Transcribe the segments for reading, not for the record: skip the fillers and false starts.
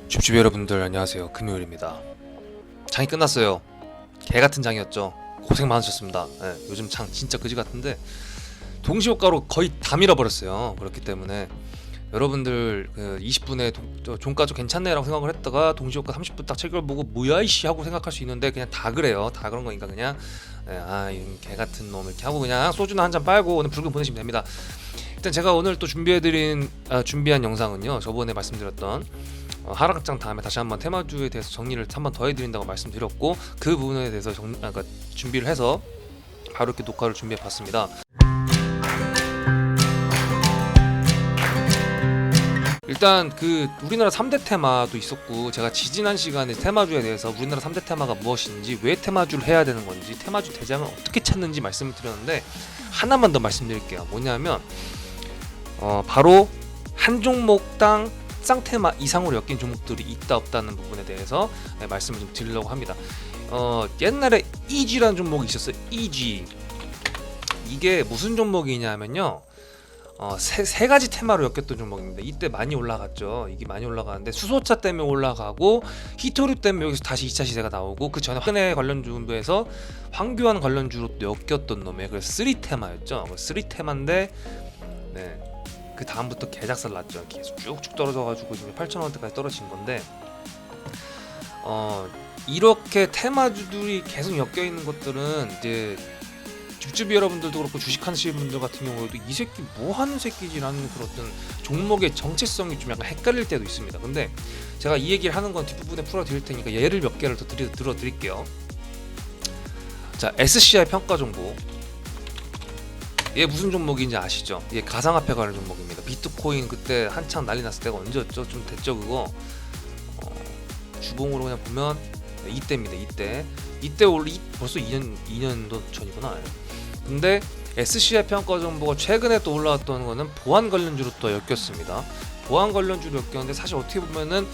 줍줍이 여러분들 안녕하세요. 금요일입니다. 장이 끝났어요. 개같은 장이었죠. 고생 많으셨습니다. 네, 요즘 장 진짜 그지같은데 동시효과로 거의 다 밀어버렸어요. 그렇기 때문에 여러분들 20분에 종가도 괜찮네 라고 생각을 했다가 동시효과 30분 딱 책을 보고 뭐야 이씨 하고 생각할 수 있는데 그냥 다 그래요. 다 그런 거니까 그냥 이 개같은 놈 이렇게 하고 그냥 소주나 한잔 빨고 오늘 붉은 보내시면 됩니다. 일단 제가 오늘 또 준비한 영상은요, 저번에 말씀드렸던 하락장 다음에 다시 한번 테마주에 대해서 정리를 한번 더 해드린다고 말씀드렸고, 그 부분에 대해서 그러니까 준비를 해서 바로 이렇게 녹화를 준비해봤습니다. 일단 우리나라 3대 테마도 있었고, 제가 지지난 시간에 테마주에 대해서 우리나라 3대 테마가 무엇인지, 왜 테마주를 해야 되는 건지, 테마주 대장을 어떻게 찾는지 말씀을 드렸는데, 하나만 더 말씀드릴게요. 뭐냐면 바로 한 종목당 쌍테마 이상으로 엮인 종목들이 있다 없다는 부분에 대해서 말씀을 좀 드리려고 합니다. 옛날에 EG라는 종목이 있었어요. EG. 이게 무슨 종목이냐면요, 세 가지 테마로 엮였던 종목입니다. 이때 많이 올라갔죠. 이게 많이 올라가는데 수소차 때문에 올라가고, 히토류 때문에 여기서 다시 2차 시세가 나오고, 그 전에 화끈해 관련주에서 황교안 관련주로 엮였던 놈에, 그래서 3테마였죠. 3테마인데 그 다음부터 개작살 났죠. 계속 쭉쭉 떨어져가지고 지금 8,000원대까지 떨어진 건데, 이렇게 테마주들이 계속 엮여 있는 것들은 이제 줍줍이 여러분들도 그렇고 주식하시는 분들 같은 경우에도 이 새끼 뭐 하는 새끼지라는 그런 어떤 종목의 정체성이 좀 약간 헷갈릴 때도 있습니다. 근데 제가 이 얘기를 하는 건 뒷부분에 풀어드릴 테니까 예를 몇 개를 더 들어드릴게요. 자, SCI 평가 정보. 얘 무슨 종목인지 아시죠? 얘 가상화폐 관련 종목입니다. 비트코인 그때 한창 난리 났을 때가 언제였죠? 좀 됐죠 그거. 주봉으로 그냥 보면 이때입니다. 이때 벌써 2년도 전이구나. 근데 SCI 평가 정보가 최근에 또 올라왔던 거는 보안 관련주로 또 엮였습니다. 보안 관련주로 엮였는데, 사실 어떻게 보면은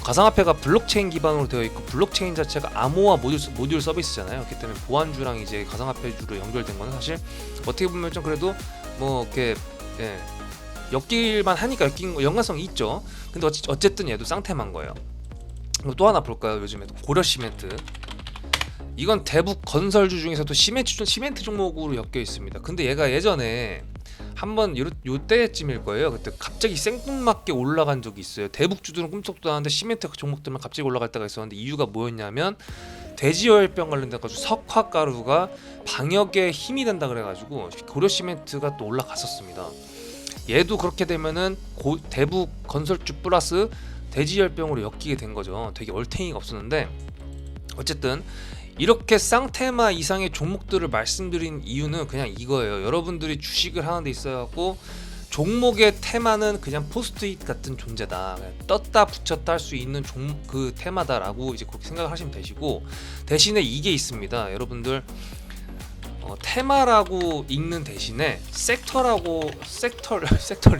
가상화폐가 블록체인 기반으로 되어 있고, 블록체인 자체가 암호화 모듈 서비스잖아요. 그렇기 때문에 보안주랑 이제 가상화폐주로 연결된 거는 사실 어떻게 보면 좀 그래도 뭐 이렇게 엮일만 하니까 엮인 거 연관성이 있죠. 근데 어쨌든 얘도 쌍템한 거예요. 그리고 또 하나 볼까요? 요즘에도 고려 시멘트. 이건 대북 건설주 중에서도 시멘트 종목으로 엮여 있습니다. 근데 얘가 예전에 한번 요때쯤일 거예요. 그때 갑자기 생뚱맞게 올라간 적이 있어요. 대북주들은 꿈쩍도 안 하는데 시멘트 종목들만 갑자기 올라갈 때가 있었는데, 이유가 뭐였냐면 돼지열병 관련돼가지고 석화가루가 방역에 힘이 된다 그래가지고 고려시멘트가 또 올라갔었습니다. 얘도 그렇게 되면은 대북 건설주 플러스 돼지열병으로 엮이게 된 거죠. 되게 얼탱이가 없었는데, 어쨌든 이렇게 쌍테마 이상의 종목들을 말씀드린 이유는 그냥 이거예요. 여러분들이 주식을 하는 데 있어갖고 종목의 테마는 그냥 포스트잇 같은 존재다, 그냥 떴다 붙였다 할 수 있는 그 테마다라고 이제 그렇게 생각을 하시면 되시고, 대신에 이게 있습니다. 여러분들 테마라고 읽는 대신에 섹터를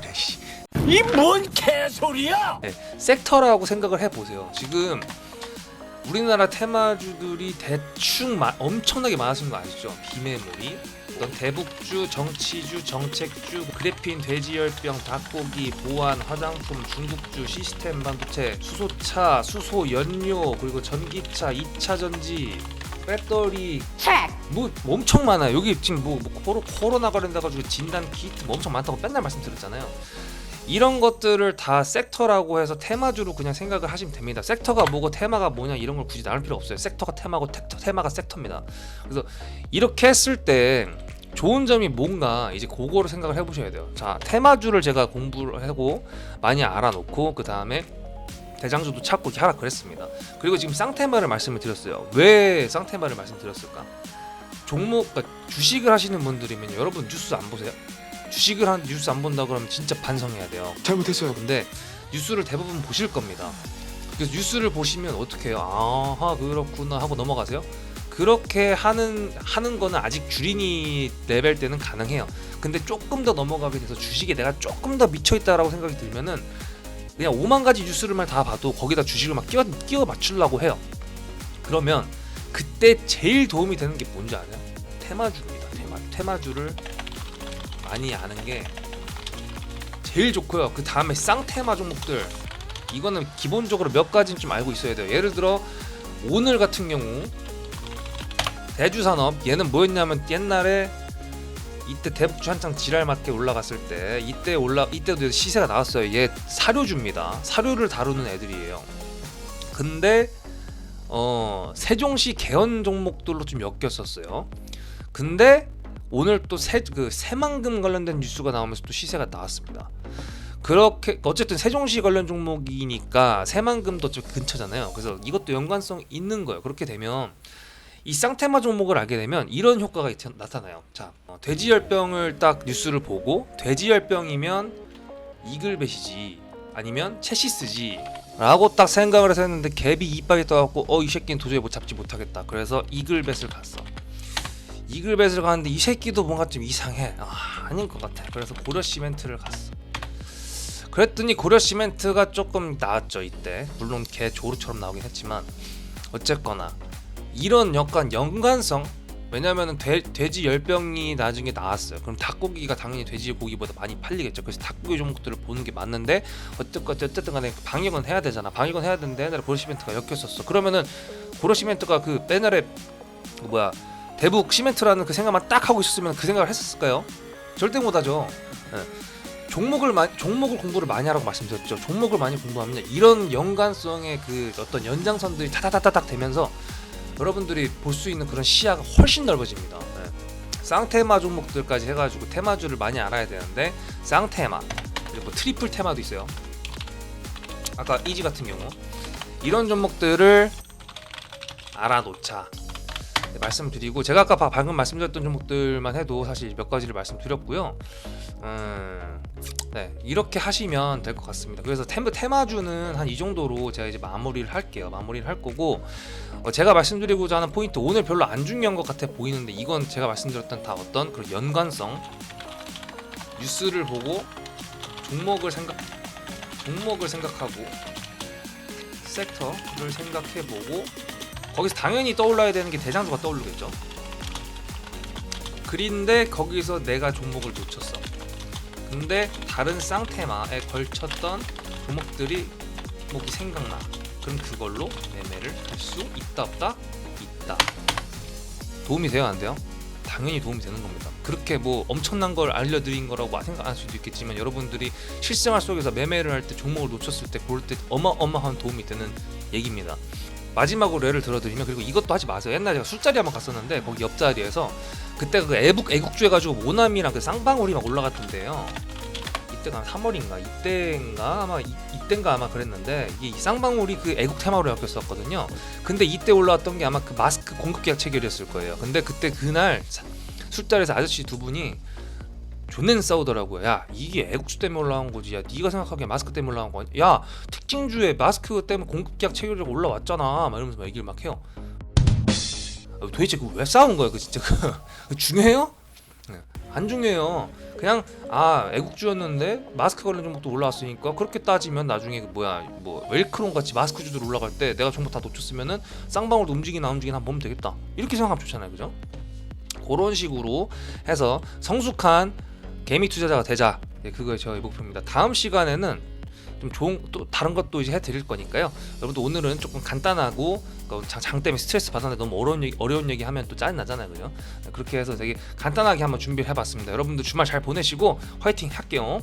내시 이 뭔 개소리야? 섹터라고 생각을 해보세요. 지금 우리나라 테마주들이 대충 엄청나게 많아진 거 아시죠? 비매물이 어떤 대북주, 정치주, 정책주, 그래핀, 돼지열병, 닭고기, 보안, 화장품, 중국주, 시스템 반도체, 수소차, 수소 연료, 그리고 전기차, 2차 전지, 배터리, 뭐 엄청 많아요. 여기 지금 뭐 코로나 관련돼가지고 진단 키트 뭐 엄청 많다고 맨날 말씀드렸잖아요. 이런 것들을 다 섹터라고 해서 테마주로 그냥 생각을 하시면 됩니다. 섹터가 뭐고 테마가 뭐냐 이런 걸 굳이 나눌 필요 없어요. 섹터가 테마고 테마가 섹터입니다. 그래서 이렇게 했을 때 좋은 점이 뭔가 이제 그거를 생각을 해보셔야 돼요. 자, 테마주를 제가 공부를 하고 많이 알아놓고 그 다음에 대장주도 찾고 이렇게 하라 그랬습니다. 그리고 지금 쌍테마를 말씀을 드렸어요. 왜 쌍테마를 말씀드렸을까? 그러니까 주식을 하시는 분들이면 여러분 뉴스 안 보세요? 주식을 하는 뉴스 안 본다 그러면 진짜 반성해야 돼요. 잘못했어요. 근데 뉴스를 대부분 보실 겁니다. 그래서 뉴스를 보시면 어떻게 해요? 아하 그렇구나 하고 넘어가세요. 그렇게 하는 거는 아직 주린이 레벨 때는 가능해요. 근데 조금 더 넘어가게 돼서 주식에 내가 조금 더 미쳐있다라고 생각이 들면은 그냥 5만 가지 뉴스를만 다 봐도 거기다 주식을 막 끼워 맞추려고 해요. 그러면 그때 제일 도움이 되는 게 뭔지 아세요? 테마주입니다. 테마주를 많이 아는 게 제일 좋고요. 그 다음에 쌍테마 종목들 이거는 기본적으로 몇 가지는 좀 알고 있어야 돼요. 예를 들어 오늘 같은 경우 대주산업 얘는 뭐였냐면 옛날에 이때 대북주 한창 지랄 맞게 올라갔을 때 이때도 시세가 나왔어요. 얘 사료주입니다. 사료를 다루는 애들이에요. 근데 세종시 개헌 종목들로 좀 엮였었어요. 근데 오늘 또 새만금 관련된 뉴스가 나오면서 또 시세가 나왔습니다. 그렇게 어쨌든 세종시 관련 종목이니까 새만금도 좀 근처잖아요. 그래서 이것도 연관성 있는 거예요. 그렇게 되면 이 쌍테마 종목을 알게 되면 이런 효과가 나타나요. 자, 돼지열병을 딱 뉴스를 보고 돼지열병이면 이글벳이지 아니면 체시스지 라고 딱 생각을 해서 했는데 갭이 이빨이 떠갖고 이 새끼는 도저히 잡지 못하겠다. 그래서 이글벳을 갔어. 이글벳을 가는데 이 새끼도 뭔가 좀 이상해. 아닌 것 같아. 그래서 고려시멘트를 갔어. 그랬더니 고려시멘트가 조금 나았죠 이때. 물론 개 조루처럼 나오긴 했지만 어쨌거나 이런 약간 연관성. 왜냐면은 돼지 열병이 나중에 나왔어요. 그럼 닭고기가 당연히 돼지 고기보다 많이 팔리겠죠. 그래서 닭고기 종목들을 보는 게 맞는데 어쨌든 간에 방역은 해야 되잖아. 방역은 해야 되는데 옛날에 고려시멘트가 엮였었어. 그러면은 고려시멘트가 그 옛날에 대북 시멘트라는 그 생각만 딱 하고 있었으면 그 생각을 했었을까요? 절대 못하죠. 네. 종목을 공부를 많이 하라고 말씀드렸죠. 종목을 많이 공부하면 이런 연관성의 그 어떤 연장선들이 타다다닥 되면서 여러분들이 볼 수 있는 그런 시야가 훨씬 넓어집니다. 네. 쌍테마 종목들까지 해가지고 테마주를 많이 알아야 되는데 쌍테마 그리고 트리플 테마도 있어요. 아까 이지 같은 경우 이런 종목들을 알아놓자. 네, 말씀드리고 제가 아까 방금 말씀드렸던 종목들만 해도 사실 몇 가지를 말씀드렸고요. 네, 이렇게 하시면 될 것 같습니다. 그래서 테마주는 한 이 정도로 제가 이제 마무리를 할게요. 마무리를 할 거고 제가 말씀드리고자 하는 포인트 오늘 별로 안 중요한 것 같아 보이는데 이건 제가 말씀드렸던 다 어떤 그런 연관성 뉴스를 보고 종목을 생각하고 섹터를 생각해보고 거기서 당연히 떠올라야 되는 게 대장주가 떠오르겠죠. 그런데 거기서 내가 종목을 놓쳤어. 근데 다른 쌍테마에 걸쳤던 종목이 생각나. 그럼 그걸로 매매를 할 수 있다 없다? 있다. 도움이 돼요 안 돼요? 당연히 도움이 되는 겁니다. 그렇게 뭐 엄청난 걸 알려드린 거라고 생각할 수도 있겠지만 여러분들이 실생활 속에서 매매를 할 때 종목을 놓쳤을 때 볼 때 어마어마한 도움이 되는 얘기입니다. 마지막으로 예를 들어드리면 그리고 이것도 하지 마세요. 옛날에 제가 술자리 한번 갔었는데 거기 옆자리에서 그때가 그 애국주 해가지고 모나미랑 그 쌍방울이 막 올라갔던데요. 이때가 3월인가 이때인가 아마 그랬는데 이 쌍방울이 그 애국 테마로 엮였었거든요. 근데 이때 올라왔던 게 아마 그 마스크 공급 계약 체결이었을 거예요. 근데 그날 술자리에서 아저씨 두 분이 존내 싸우더라고요. 야 이게 애국주 때문에 올라온 거지. 야 네가 생각하기에 마스크 때문에 올라온 거야. 야 특징주에 마스크 때문에 공급계약 체결이 올라왔잖아. 막 이러면서 막 얘기를 막 해요. 도대체 그거 왜 싸운 거야? 그 진짜 그 중요해요? 안 중요해요. 그냥 애국주였는데 마스크 관련 종목도 올라왔으니까 그렇게 따지면 나중에 웰크론 같이 마스크주들 올라갈 때 내가 종목 다 놓쳤으면은 쌍방울도 움직이나 한번 보면 되겠다. 이렇게 생각하면 좋잖아요, 그죠? 그런 식으로 해서 성숙한 개미 투자자가 되자. 그거에 저의 목표입니다. 다음 시간에는 좀 좋은 또 다른 것도 이제 해드릴 거니까요. 여러분들 오늘은 조금 간단하고 장 때문에 스트레스 받았는데 너무 어려운 얘기 하면 또 짜증 나잖아요, 그죠? 그렇게 해서 되게 간단하게 한번 준비를 해봤습니다. 여러분들 주말 잘 보내시고 화이팅 할게요.